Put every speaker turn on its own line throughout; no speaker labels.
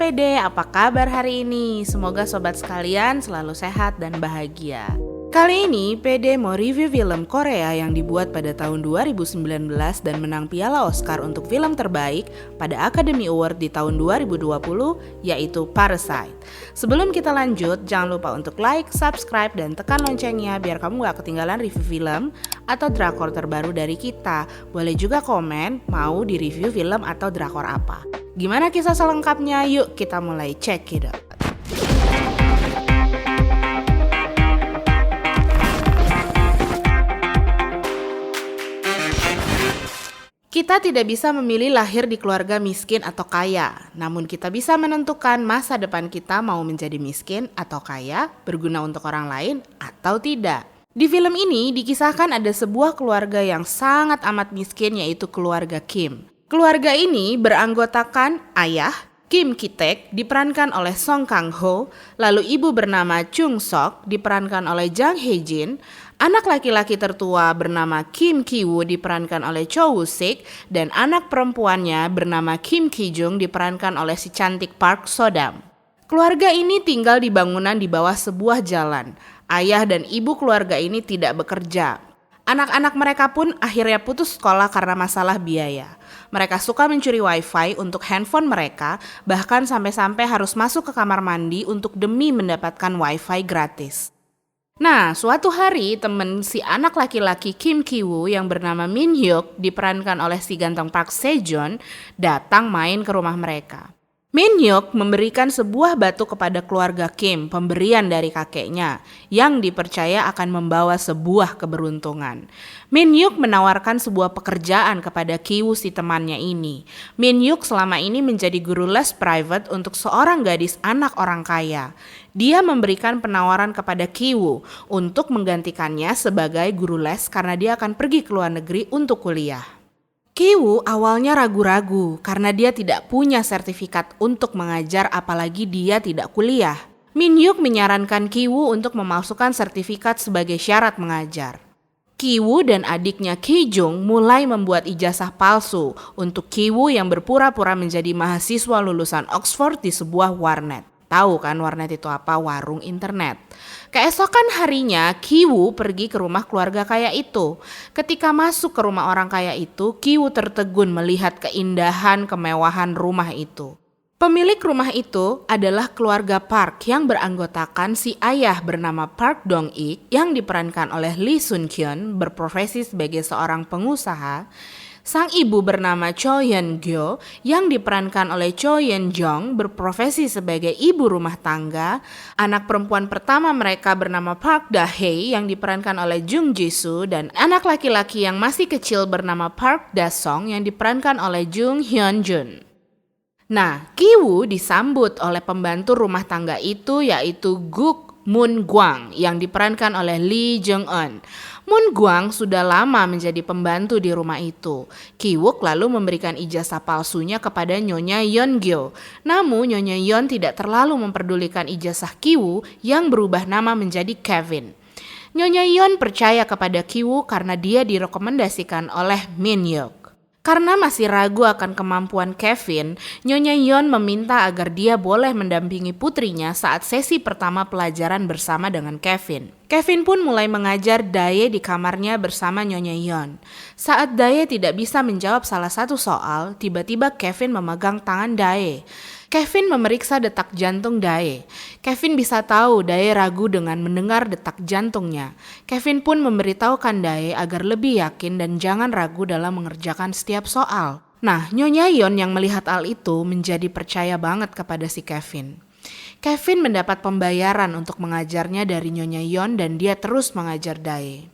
PD, apa kabar hari ini? Semoga sobat sekalian selalu sehat dan bahagia. Kali ini PD mau review film Korea yang dibuat pada tahun 2019 dan menang piala Oscar untuk film terbaik pada Academy Award di tahun 2020, yaitu Parasite. Sebelum kita lanjut, jangan lupa untuk like, subscribe, dan tekan loncengnya biar kamu gak ketinggalan review film atau drakor terbaru dari kita. Boleh juga komen mau di review film atau drakor apa. Gimana kisah selengkapnya? Yuk kita mulai check it out. Kita tidak bisa memilih lahir di keluarga miskin atau kaya, namun kita bisa menentukan masa depan kita mau menjadi miskin atau kaya, berguna untuk orang lain atau tidak. Di film ini dikisahkan ada sebuah keluarga yang sangat amat miskin, yaitu keluarga Kim. Keluarga ini beranggotakan ayah, Kim Ki-taek, diperankan oleh Song Kang-ho, lalu ibu bernama Chung Sok, diperankan oleh Jang Hae-jin, anak laki-laki tertua bernama Kim Ki-woo, diperankan oleh Cho Woo-sik, dan anak perempuannya bernama Kim Ki-jung, diperankan oleh si cantik Park So-dam. Keluarga ini tinggal di bangunan di bawah sebuah jalan. Ayah dan ibu keluarga ini tidak bekerja. Anak-anak mereka pun akhirnya putus sekolah karena masalah biaya. Mereka suka mencuri wifi untuk handphone mereka, bahkan sampai-sampai harus masuk ke kamar mandi untuk demi mendapatkan wifi gratis. Nah, suatu hari temen si anak laki-laki Kim Ki-woo yang bernama Min Hyuk, diperankan oleh si ganteng Park Se-joon, datang main ke rumah mereka. Min Hyuk memberikan sebuah batu kepada keluarga Kim, pemberian dari kakeknya, yang dipercaya akan membawa sebuah keberuntungan. Min Hyuk menawarkan sebuah pekerjaan kepada Ki-woo si temannya ini. Min Hyuk selama ini menjadi guru les private untuk seorang gadis anak orang kaya. Dia memberikan penawaran kepada Ki-woo untuk menggantikannya sebagai guru les karena dia akan pergi ke luar negeri untuk kuliah. Ki-woo awalnya ragu-ragu karena dia tidak punya sertifikat untuk mengajar, apalagi dia tidak kuliah. Min Hyuk menyarankan Ki-woo untuk memalsukan sertifikat sebagai syarat mengajar. Ki-woo dan adiknya Ki-jung mulai membuat ijazah palsu untuk Ki-woo yang berpura-pura menjadi mahasiswa lulusan Oxford di sebuah warnet. Tahu kan warnet itu apa? Warung internet. Keesokan harinya Ki-woo pergi ke rumah keluarga kaya itu. Ketika masuk ke rumah orang kaya itu, Ki-woo tertegun melihat keindahan kemewahan rumah itu. Pemilik rumah itu adalah keluarga Park yang beranggotakan si ayah bernama Park Dong-ik yang diperankan oleh Lee Sun-kyun, berprofesi sebagai seorang pengusaha. Sang ibu bernama Cho Yeon-gyo yang diperankan oleh Cho Yeon-jong, berprofesi sebagai ibu rumah tangga. Anak perempuan pertama mereka bernama Park Da-hae yang diperankan oleh Jung Ji-soo, dan anak laki-laki yang masih kecil bernama Park Da-song yang diperankan oleh Jung Hyun-jun. Nah, Ki-woo disambut oleh pembantu rumah tangga itu, yaitu Guk Moon Gwang yang diperankan oleh Lee Jung-eun. Moon Gwang sudah lama menjadi pembantu di rumah itu. Ki-woo lalu memberikan ijazah palsunya kepada Nyonya Yeon-gyo. Namun Nyonya Yeon tidak terlalu memperdulikan ijazah Ki-woo yang berubah nama menjadi Kevin. Nyonya Yeon percaya kepada Ki-woo karena dia direkomendasikan oleh Min Hyuk. Karena masih ragu akan kemampuan Kevin, Nyonya Yeon meminta agar dia boleh mendampingi putrinya saat sesi pertama pelajaran bersama dengan Kevin. Kevin pun mulai mengajar Dae di kamarnya bersama Nyonya Yeon. Saat Dae tidak bisa menjawab salah satu soal, tiba-tiba Kevin memegang tangan Dae. Kevin memeriksa detak jantung Dae. Kevin bisa tahu Dae ragu dengan mendengar detak jantungnya. Kevin pun memberitahukan Dae agar lebih yakin dan jangan ragu dalam mengerjakan setiap soal. Nah, Nyonya Yeon yang melihat hal itu menjadi percaya banget kepada si Kevin. Kevin mendapat pembayaran untuk mengajarnya dari Nyonya Yeon dan dia terus mengajar Dae.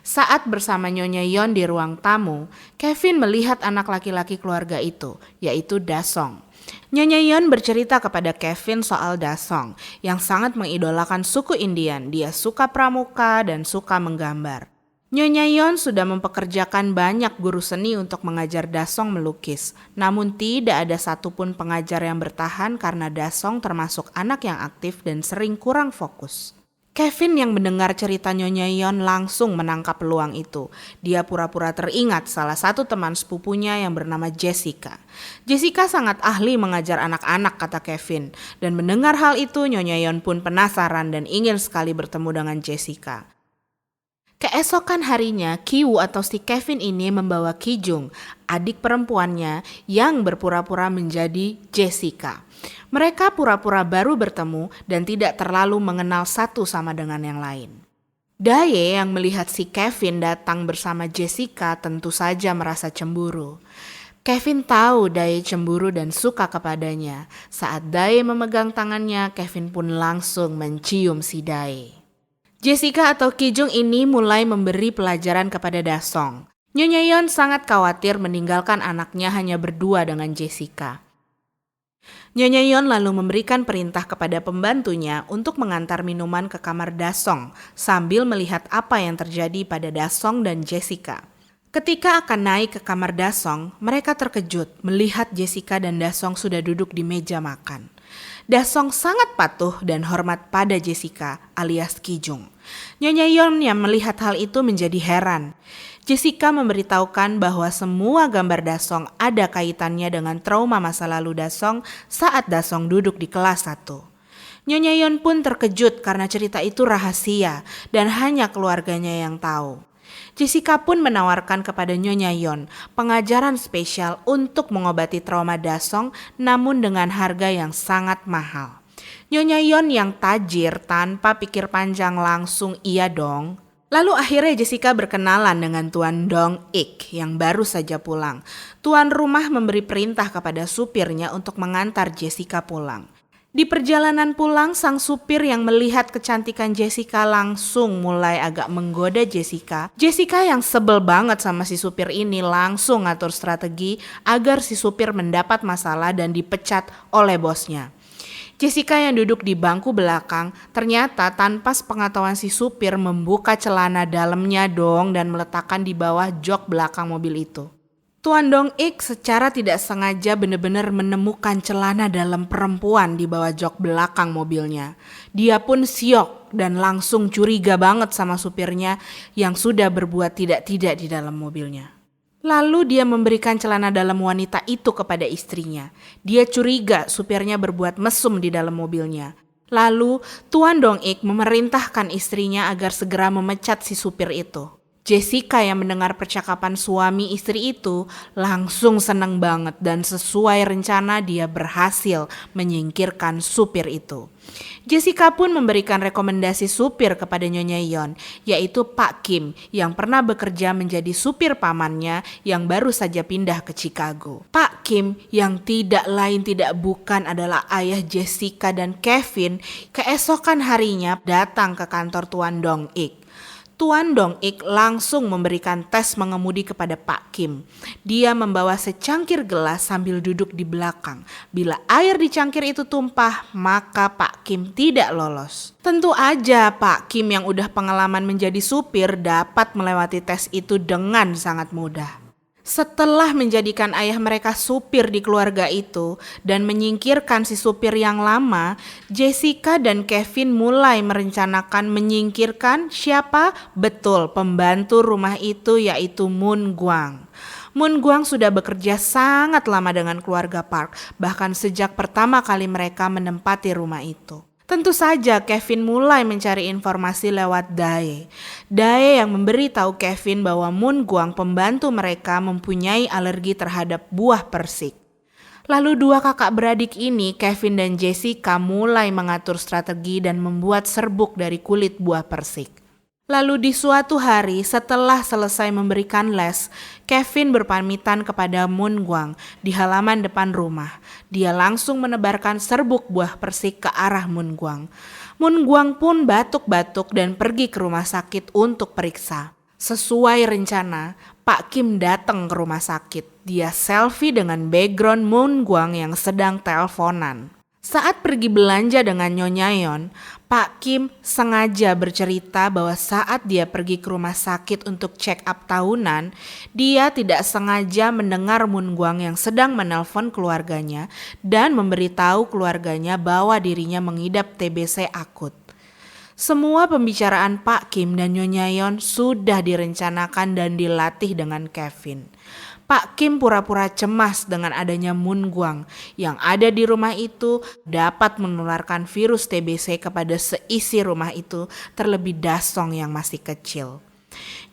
Saat bersama Nyonya Yeon di ruang tamu, Kevin melihat anak laki-laki keluarga itu, yaitu Da-song. Nyonya Yeon bercerita kepada Kevin soal Da-song yang sangat mengidolakan suku Indian. Dia suka pramuka dan suka menggambar. Nyonya Yeon sudah mempekerjakan banyak guru seni untuk mengajar Da-song melukis. Namun tidak ada satupun pengajar yang bertahan karena Da-song termasuk anak yang aktif dan sering kurang fokus. Kevin yang mendengar cerita Nyonya Yon langsung menangkap peluang itu. Dia pura-pura teringat salah satu teman sepupunya yang bernama Jessica. Jessica sangat ahli mengajar anak-anak, kata Kevin. Dan mendengar hal itu, Nyonya Yon pun penasaran dan ingin sekali bertemu dengan Jessica. Keesokan harinya, Kiwoo atau si Kevin ini membawa Kijung, adik perempuannya yang berpura-pura menjadi Jessica. Mereka pura-pura baru bertemu dan tidak terlalu mengenal satu sama dengan yang lain. Dae yang melihat si Kevin datang bersama Jessica tentu saja merasa cemburu. Kevin tahu Dae cemburu dan suka kepadanya. Saat Dae memegang tangannya, Kevin pun langsung mencium si Dae. Jessica atau Kijung ini mulai memberi pelajaran kepada Dasong. Nyonya Yon sangat khawatir meninggalkan anaknya hanya berdua dengan Jessica. Nyonya Yon lalu memberikan perintah kepada pembantunya untuk mengantar minuman ke kamar Dasong sambil melihat apa yang terjadi pada Dasong dan Jessica. Ketika akan naik ke kamar Dasong, mereka terkejut melihat Jessica dan Dasong sudah duduk di meja makan. Dasong sangat patuh dan hormat pada Jessica alias Kijung. Nyonya Yon yang melihat hal itu menjadi heran. Jessica memberitahukan bahwa semua gambar Dasong ada kaitannya dengan trauma masa lalu Dasong saat Dasong duduk di kelas 1. Nyonya Yon pun terkejut karena cerita itu rahasia dan hanya keluarganya yang tahu. Jessica pun menawarkan kepada Nyonya Yon pengajaran spesial untuk mengobati trauma Dasong namun dengan harga yang sangat mahal. Nyonya Yon yang tajir tanpa pikir panjang langsung iya dong. Lalu akhirnya Jessica berkenalan dengan Tuan Dong Ik yang baru saja pulang. Tuan rumah memberi perintah kepada supirnya untuk mengantar Jessica pulang. Di perjalanan pulang, sang supir yang melihat kecantikan Jessica langsung mulai agak menggoda Jessica. Jessica yang sebel banget sama si supir ini langsung ngatur strategi agar si supir mendapat masalah dan dipecat oleh bosnya. Jessica yang duduk di bangku belakang ternyata tanpa sepengetahuan si supir membuka celana dalamnya dong dan meletakkan di bawah jok belakang mobil itu. Tuan Dong Ik secara tidak sengaja benar-benar menemukan celana dalam perempuan di bawah jok belakang mobilnya. Dia pun syok dan langsung curiga banget sama supirnya yang sudah berbuat tidak-tidak di dalam mobilnya. Lalu dia memberikan celana dalam wanita itu kepada istrinya. Dia curiga supirnya berbuat mesum di dalam mobilnya. Lalu Tuan Dong Ik memerintahkan istrinya agar segera memecat si supir itu. Jessica yang mendengar percakapan suami istri itu langsung senang banget dan sesuai rencana dia berhasil menyingkirkan supir itu. Jessica pun memberikan rekomendasi supir kepada Nyonya Yon, yaitu Pak Kim yang pernah bekerja menjadi supir pamannya yang baru saja pindah ke Chicago. Pak Kim yang tidak lain tidak bukan adalah ayah Jessica dan Kevin keesokan harinya datang ke kantor Tuan Dong Ik. Tuan Dong Ik langsung memberikan tes mengemudi kepada Pak Kim. Dia membawa secangkir gelas sambil duduk di belakang. Bila air di cangkir itu tumpah, maka Pak Kim tidak lolos. Tentu aja Pak Kim yang udah pengalaman menjadi supir dapat melewati tes itu dengan sangat mudah. Setelah menjadikan ayah mereka supir di keluarga itu dan menyingkirkan si supir yang lama, Jessica dan Kevin mulai merencanakan menyingkirkan siapa? Betul, pembantu rumah itu yaitu Moon Gwang. Moon Gwang sudah bekerja sangat lama dengan keluarga Park, bahkan sejak pertama kali mereka menempati rumah itu. Tentu saja Kevin mulai mencari informasi lewat Dae. Dae yang memberitahu Kevin bahwa Moon Gwang pembantu mereka mempunyai alergi terhadap buah persik. Lalu dua kakak beradik ini, Kevin dan Jessica, mulai mengatur strategi dan membuat serbuk dari kulit buah persik. Lalu di suatu hari setelah selesai memberikan les, Kevin berpamitan kepada Moon Gwang di halaman depan rumah. Dia langsung menebarkan serbuk buah persik ke arah Moon Gwang. Moon Gwang pun batuk-batuk dan pergi ke rumah sakit untuk periksa. Sesuai rencana, Pak Kim datang ke rumah sakit. Dia selfie dengan background Moon Gwang yang sedang teleponan. Saat pergi belanja dengan Nyonya Yon, Pak Kim sengaja bercerita bahwa saat dia pergi ke rumah sakit untuk check up tahunan, dia tidak sengaja mendengar Moon Gwang yang sedang menelpon keluarganya dan memberitahu keluarganya bahwa dirinya mengidap TBC akut. Semua pembicaraan Pak Kim dan Nyonya Yeon sudah direncanakan dan dilatih dengan Kevin. Pak Kim pura-pura cemas dengan adanya Moon Gwang yang ada di rumah itu dapat menularkan virus TBC kepada seisi rumah itu, terlebih Dasong yang masih kecil.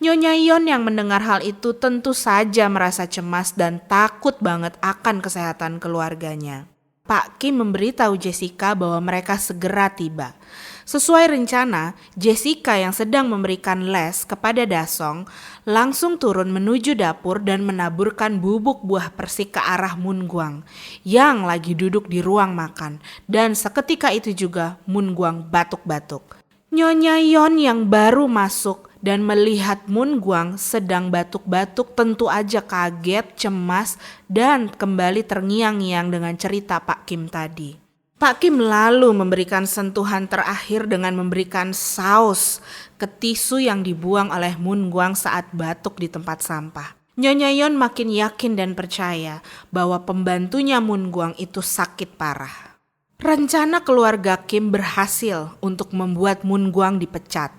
Nyonya Yeon yang mendengar hal itu tentu saja merasa cemas dan takut banget akan kesehatan keluarganya. Pak Kim memberitahu Jessica bahwa mereka segera tiba. Sesuai rencana, Jessica yang sedang memberikan les kepada Dasong langsung turun menuju dapur dan menaburkan bubuk buah persik ke arah Moon Gwang yang lagi duduk di ruang makan, dan seketika itu juga Moon Gwang batuk-batuk. Nyonya Yeon yang baru masuk dan melihat Moon Gwang sedang batuk-batuk tentu aja kaget, cemas, dan kembali terngiang-ngiang dengan cerita Pak Kim tadi. Pak Kim lalu memberikan sentuhan terakhir dengan memberikan saus ke tisu yang dibuang oleh Moon Gwang saat batuk di tempat sampah. Nyonya Yeon makin yakin dan percaya bahwa pembantunya Moon Gwang itu sakit parah. Rencana keluarga Kim berhasil untuk membuat Moon Gwang dipecat.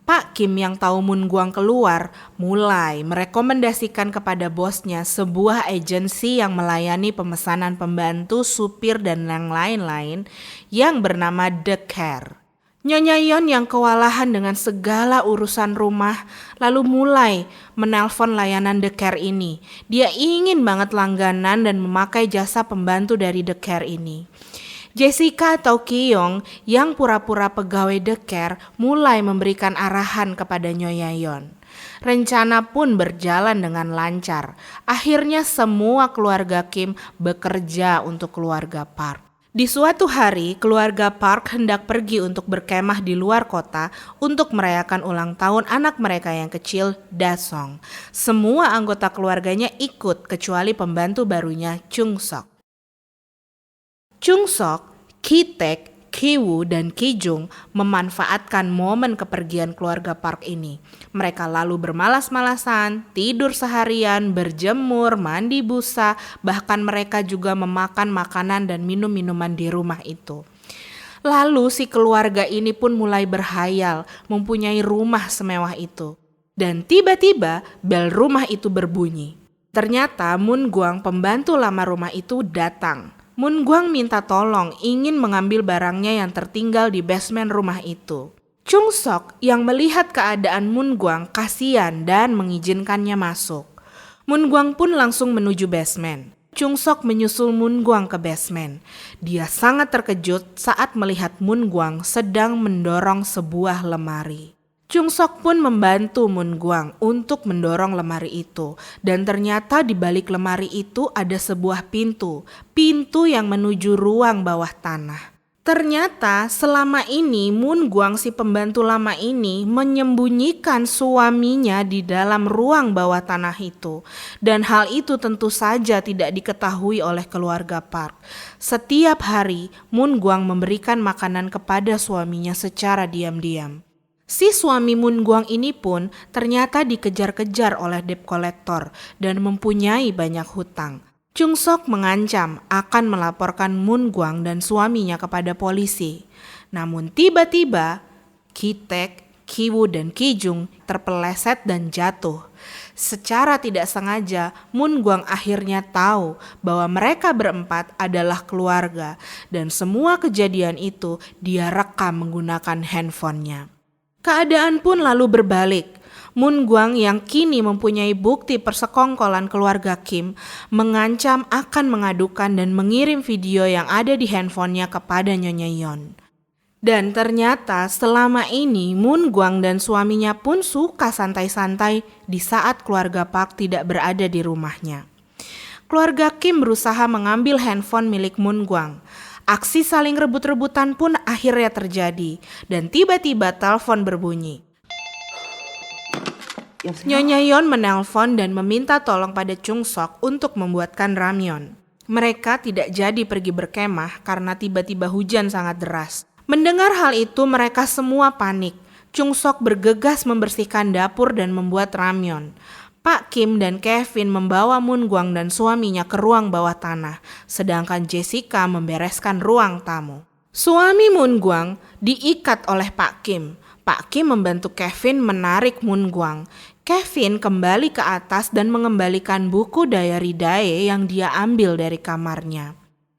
Pak Kim yang tahu Moon Gwang keluar mulai merekomendasikan kepada bosnya sebuah agensi yang melayani pemesanan pembantu, supir, dan yang lain-lain yang bernama The Care. Nyonya Yeon yang kewalahan dengan segala urusan rumah lalu mulai menelpon layanan The Care ini. Dia ingin banget langganan dan memakai jasa pembantu dari The Care ini. Jessica atau Ki-young yang pura-pura pegawai The Care mulai memberikan arahan kepada Nyonya Yeon. Rencana pun berjalan dengan lancar. Akhirnya semua keluarga Kim bekerja untuk keluarga Park. Di suatu hari, keluarga Park hendak pergi untuk berkemah di luar kota untuk merayakan ulang tahun anak mereka yang kecil, Dasong. Semua anggota keluarganya ikut kecuali pembantu barunya, Chung Sok. Chung Sok, Ki Taek, Ki Woo, dan Ki Jung memanfaatkan momen kepergian keluarga Park ini. Mereka lalu bermalas-malasan, tidur seharian, berjemur, mandi busa, bahkan mereka juga memakan makanan dan minum-minuman di rumah itu. Lalu si keluarga ini pun mulai berhayal mempunyai rumah semewah itu. Dan tiba-tiba bel rumah itu berbunyi. Ternyata Moon Gwang, pembantu lama rumah itu, datang. Moon Gwang minta tolong ingin mengambil barangnya yang tertinggal di basement rumah itu. Chung Sok yang melihat keadaan Moon Gwang kasihan dan mengizinkannya masuk. Moon Gwang pun langsung menuju basement. Chung Sok menyusul Moon Gwang ke basement. Dia sangat terkejut saat melihat Moon Gwang sedang mendorong sebuah lemari. Chung Sok pun membantu Moon Gwang untuk mendorong lemari itu, dan ternyata di balik lemari itu ada sebuah pintu yang menuju ruang bawah tanah. Ternyata selama ini Moon Gwang, si pembantu lama ini, menyembunyikan suaminya di dalam ruang bawah tanah itu, dan hal itu tentu saja tidak diketahui oleh keluarga Park. Setiap hari Moon Gwang memberikan makanan kepada suaminya secara diam-diam. Si suami Moon Gwang ini pun ternyata dikejar-kejar oleh debt collector dan mempunyai banyak hutang. Chung Sok mengancam akan melaporkan Moon Gwang dan suaminya kepada polisi. Namun tiba-tiba Ki Taek, Ki Woo, dan Ki Jung terpeleset dan jatuh. Secara tidak sengaja Moon Gwang akhirnya tahu bahwa mereka berempat adalah keluarga, dan semua kejadian itu dia rekam menggunakan handphonenya. Keadaan pun lalu berbalik. Moon Gwang yang kini mempunyai bukti persekongkolan keluarga Kim mengancam akan mengadukan dan mengirim video yang ada di handphonenya kepada Nyonya Yeon. Dan ternyata selama ini Moon Gwang dan suaminya pun suka santai-santai di saat keluarga Park tidak berada di rumahnya. Keluarga Kim berusaha mengambil handphone milik Moon Gwang. Aksi saling rebut-rebutan pun akhirnya terjadi, dan tiba-tiba telepon berbunyi. Nyonya Yeon menelpon dan meminta tolong pada Chung Sok untuk membuatkan ramyeon. Mereka tidak jadi pergi berkemah karena tiba-tiba hujan sangat deras. Mendengar hal itu mereka semua panik. Chung Sok bergegas membersihkan dapur dan membuat ramyeon. Pak Kim dan Kevin membawa Moon Gwang dan suaminya ke ruang bawah tanah, sedangkan Jessica membereskan ruang tamu. Suami Moon Gwang diikat oleh Pak Kim. Pak Kim membantu Kevin menarik Moon Gwang. Kevin kembali ke atas dan mengembalikan buku diary Dae yang dia ambil dari kamarnya.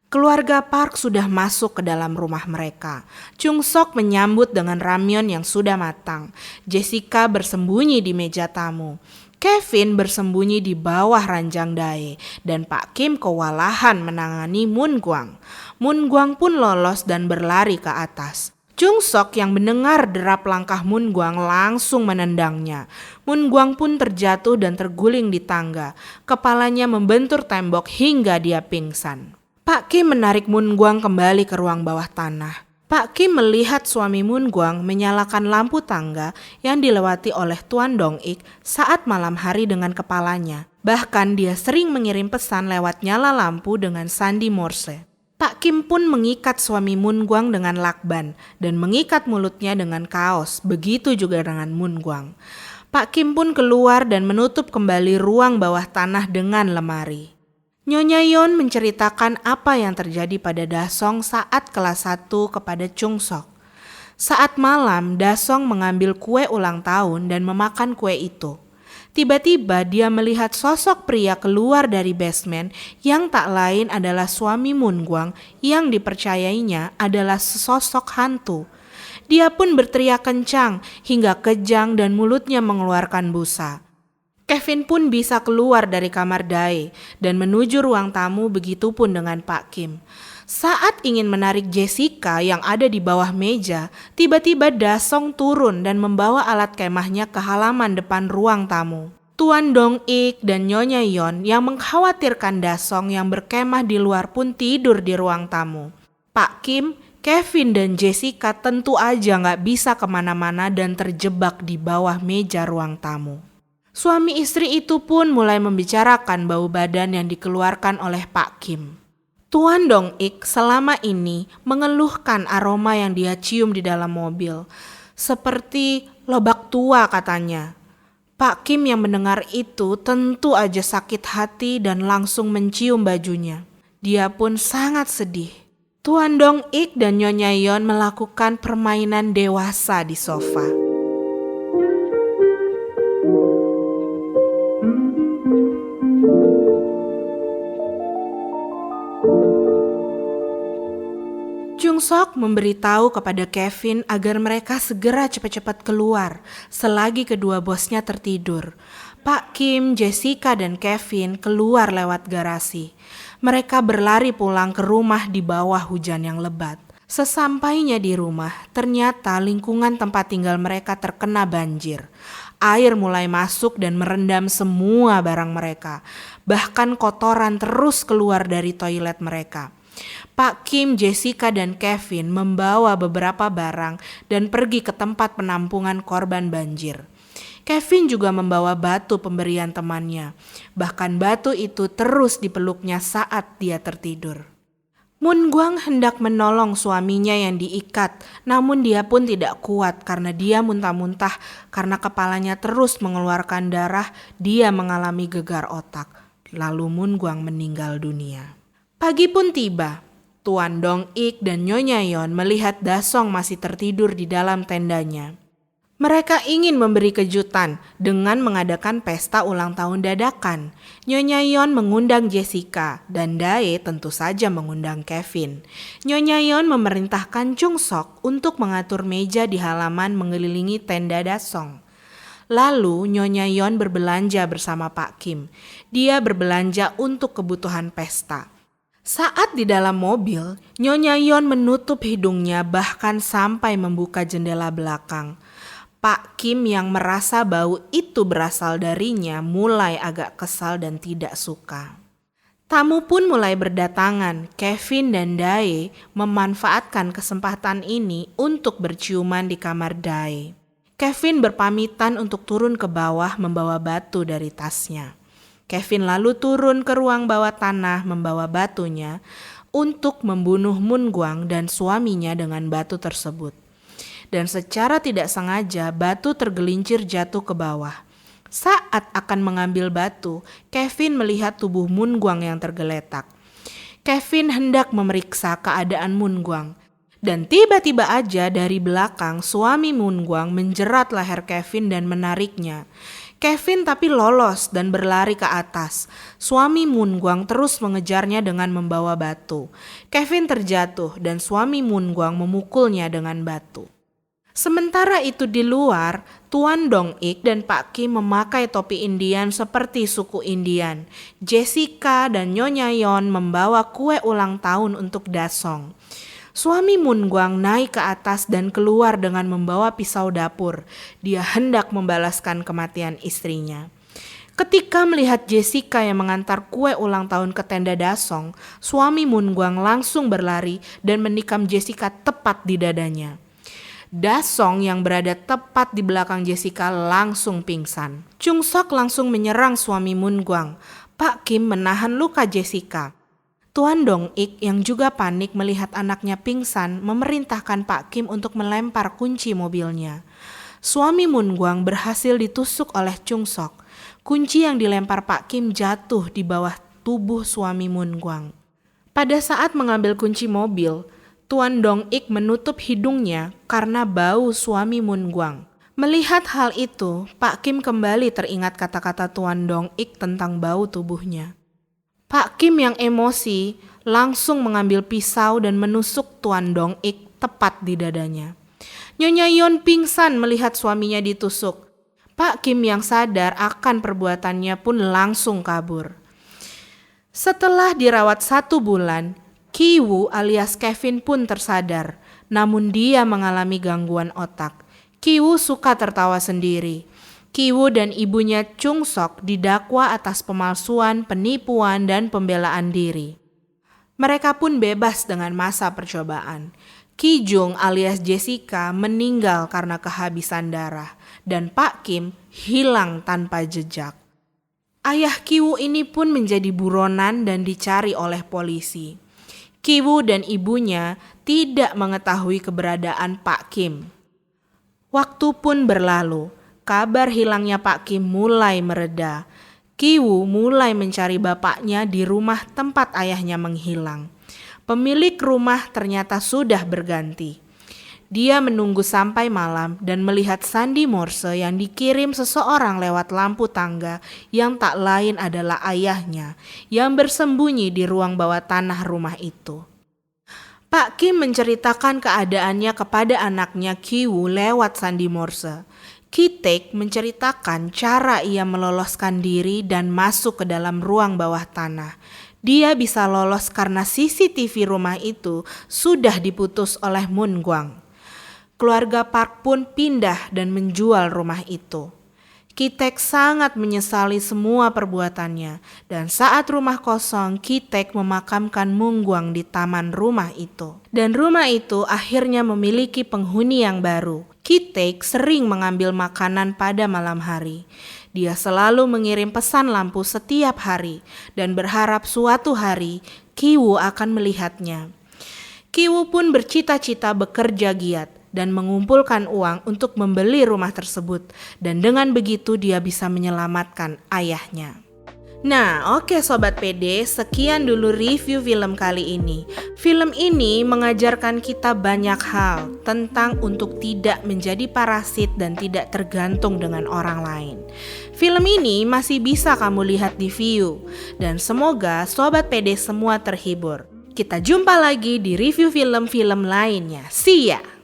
Keluarga Park sudah masuk ke dalam rumah mereka. Chung Sok menyambut dengan ramyeon yang sudah matang. Jessica bersembunyi di meja tamu. Kevin bersembunyi di bawah ranjang Dae dan Pak Kim kewalahan menangani Moon Gwang. Moon Gwang pun lolos dan berlari ke atas. Chung Sok yang mendengar derap langkah Moon Gwang langsung menendangnya. Moon Gwang pun terjatuh dan terguling di tangga. Kepalanya membentur tembok hingga dia pingsan. Pak Kim menarik Moon Gwang kembali ke ruang bawah tanah. Pak Kim melihat suami Moon Gwang menyalakan lampu tangga yang dilewati oleh Tuan Dong Ik saat malam hari dengan kepalanya. Bahkan dia sering mengirim pesan lewat nyala lampu dengan sandi Morse. Pak Kim pun mengikat suami Moon Gwang dengan lakban dan mengikat mulutnya dengan kaos. Begitu juga dengan Moon Gwang. Pak Kim pun keluar dan menutup kembali ruang bawah tanah dengan lemari. Nyonya Yeon menceritakan apa yang terjadi pada Dasong saat kelas 1 kepada Chung Sok. Saat malam, Dasong mengambil kue ulang tahun dan memakan kue itu. Tiba-tiba dia melihat sosok pria keluar dari basement yang tak lain adalah suami Moon Gwang yang dipercayainya adalah sesosok hantu. Dia pun berteriak kencang hingga kejang dan mulutnya mengeluarkan busa. Kevin pun bisa keluar dari kamar Dae dan menuju ruang tamu, begitupun dengan Pak Kim. Saat ingin menarik Jessica yang ada di bawah meja, tiba-tiba Dasong turun dan membawa alat kemahnya ke halaman depan ruang tamu. Tuan Dong Ik dan Nyonya Yeon yang mengkhawatirkan Dasong yang berkemah di luar pun tidur di ruang tamu. Pak Kim, Kevin dan Jessica tentu aja gak bisa kemana-mana dan terjebak di bawah meja ruang tamu. Suami istri itu pun mulai membicarakan bau badan yang dikeluarkan oleh Pak Kim. Tuan Dong Ik selama ini mengeluhkan aroma yang dia cium di dalam mobil. Seperti lobak tua katanya. Pak Kim yang mendengar itu tentu aja sakit hati dan langsung mencium bajunya. Dia pun sangat sedih. Tuan Dong Ik dan Nyonya Yeon melakukan permainan dewasa di sofa. Chung Sok memberitahu kepada Kevin agar mereka segera cepat-cepat keluar selagi kedua bosnya tertidur. Pak Kim, Jessica, dan Kevin keluar lewat garasi. Mereka berlari pulang ke rumah di bawah hujan yang lebat. Sesampainya di rumah, ternyata lingkungan tempat tinggal mereka terkena banjir. Air mulai masuk dan merendam semua barang mereka. Bahkan kotoran terus keluar dari toilet mereka. Pak Kim, Jessica, dan Kevin membawa beberapa barang dan pergi ke tempat penampungan korban banjir. Kevin juga membawa batu pemberian temannya. Bahkan batu itu terus dipeluknya saat dia tertidur. Moon Gwang hendak menolong suaminya yang diikat, namun dia pun tidak kuat karena dia muntah-muntah karena kepalanya terus mengeluarkan darah. Dia mengalami gegar otak. Lalu Moon Gwang meninggal dunia. Pagi pun tiba. Tuan Dong Ik dan Nyonya Yeon melihat Dasong masih tertidur di dalam tendanya. Mereka ingin memberi kejutan dengan mengadakan pesta ulang tahun dadakan. Nyonya Yeon mengundang Jessica dan Dae tentu saja mengundang Kevin. Nyonya Yeon memerintahkan Chung Sok untuk mengatur meja di halaman mengelilingi tenda Dasong. Lalu Nyonya Yeon berbelanja bersama Pak Kim. Dia berbelanja untuk kebutuhan pesta. Saat di dalam mobil, Nyonya Yeon menutup hidungnya bahkan sampai membuka jendela belakang. Pak Kim yang merasa bau itu berasal darinya mulai agak kesal dan tidak suka. Tamu pun mulai berdatangan. Kevin dan Dae memanfaatkan kesempatan ini untuk berciuman di kamar Dae. Kevin berpamitan untuk turun ke bawah membawa batu dari tasnya. Kevin lalu turun ke ruang bawah tanah membawa batunya untuk membunuh Moon Gwang dan suaminya dengan batu tersebut. Dan secara tidak sengaja batu tergelincir jatuh ke bawah. Saat akan mengambil batu, Kevin melihat tubuh Moon Gwang yang tergeletak. Kevin hendak memeriksa keadaan Moon Gwang. Dan tiba-tiba aja dari belakang suami Moon-gwang menjerat leher Kevin dan menariknya. Kevin tapi lolos dan berlari ke atas. Suami Moon-gwang terus mengejarnya dengan membawa batu. Kevin terjatuh dan suami Moon-gwang memukulnya dengan batu. Sementara itu di luar, Tuan Dong-ik dan Pak Kim memakai topi Indian seperti suku Indian. Jessica dan Nyonya Yeon membawa kue ulang tahun untuk Dasong. Suami Moon-gwang naik ke atas dan keluar dengan membawa pisau dapur. Dia hendak membalaskan kematian istrinya. Ketika melihat Jessica yang mengantar kue ulang tahun ke tenda Dasong, suami Moon-gwang langsung berlari dan menikam Jessica tepat di dadanya. Dasong yang berada tepat di belakang Jessica langsung pingsan. Chung Sok langsung menyerang suami Moon-gwang. Pak Kim menahan luka Jessica. Tuan Dong-ik yang juga panik melihat anaknya pingsan memerintahkan Pak Kim untuk melempar kunci mobilnya. Suami Moon-gwang berhasil ditusuk oleh Chung Sok. Kunci yang dilempar Pak Kim jatuh di bawah tubuh suami Moon-gwang. Pada saat mengambil kunci mobil, Tuan Dong-ik menutup hidungnya karena bau suami Moon-gwang. Melihat hal itu, Pak Kim kembali teringat kata-kata Tuan Dong-ik tentang bau tubuhnya. Pak Kim yang emosi langsung mengambil pisau dan menusuk Tuan Dong-ik tepat di dadanya. Nyonya Yeon pingsan melihat suaminya ditusuk. Pak Kim yang sadar akan perbuatannya pun langsung kabur. Setelah dirawat 1 bulan, Ki-woo alias Kevin pun tersadar, namun dia mengalami gangguan otak. Ki-woo suka tertawa sendiri. Ki-woo dan ibunya Chung Sok didakwa atas pemalsuan, penipuan, dan pembelaan diri. Mereka pun bebas dengan masa percobaan. Ki-jung alias Jessica meninggal karena kehabisan darah, dan Pak Kim hilang tanpa jejak. Ayah Ki-woo ini pun menjadi buronan dan dicari oleh polisi. Ki-woo dan ibunya tidak mengetahui keberadaan Pak Kim. Waktu pun berlalu. Kabar hilangnya Pak Kim mulai mereda. Ki-woo mulai mencari bapaknya di rumah tempat ayahnya menghilang. Pemilik rumah ternyata sudah berganti. Dia menunggu sampai malam dan melihat sandi Morse yang dikirim seseorang lewat lampu tangga yang tak lain adalah ayahnya yang bersembunyi di ruang bawah tanah rumah itu. Pak Kim menceritakan keadaannya kepada anaknya Ki-woo lewat sandi Morse. Ki-taek menceritakan cara ia meloloskan diri dan masuk ke dalam ruang bawah tanah. Dia bisa lolos karena CCTV rumah itu sudah diputus oleh Moon-gwang. Keluarga Park pun pindah dan menjual rumah itu. Ki-taek sangat menyesali semua perbuatannya, dan saat rumah kosong, Ki-taek memakamkan Moon-gwang di taman rumah itu. Dan rumah itu akhirnya memiliki penghuni yang baru. Ki-taek sering mengambil makanan pada malam hari. Dia selalu mengirim pesan lampu setiap hari dan berharap suatu hari Ki-woo akan melihatnya. Ki-woo pun bercita-cita bekerja giat dan mengumpulkan uang untuk membeli rumah tersebut, dan dengan begitu dia bisa menyelamatkan ayahnya. Nah, oke Sobat PD, sekian dulu review film kali ini. Film ini mengajarkan kita banyak hal tentang untuk tidak menjadi parasit dan tidak tergantung dengan orang lain. Film ini masih bisa kamu lihat di Viu, dan semoga Sobat PD semua terhibur. Kita jumpa lagi di review film-film lainnya. See ya!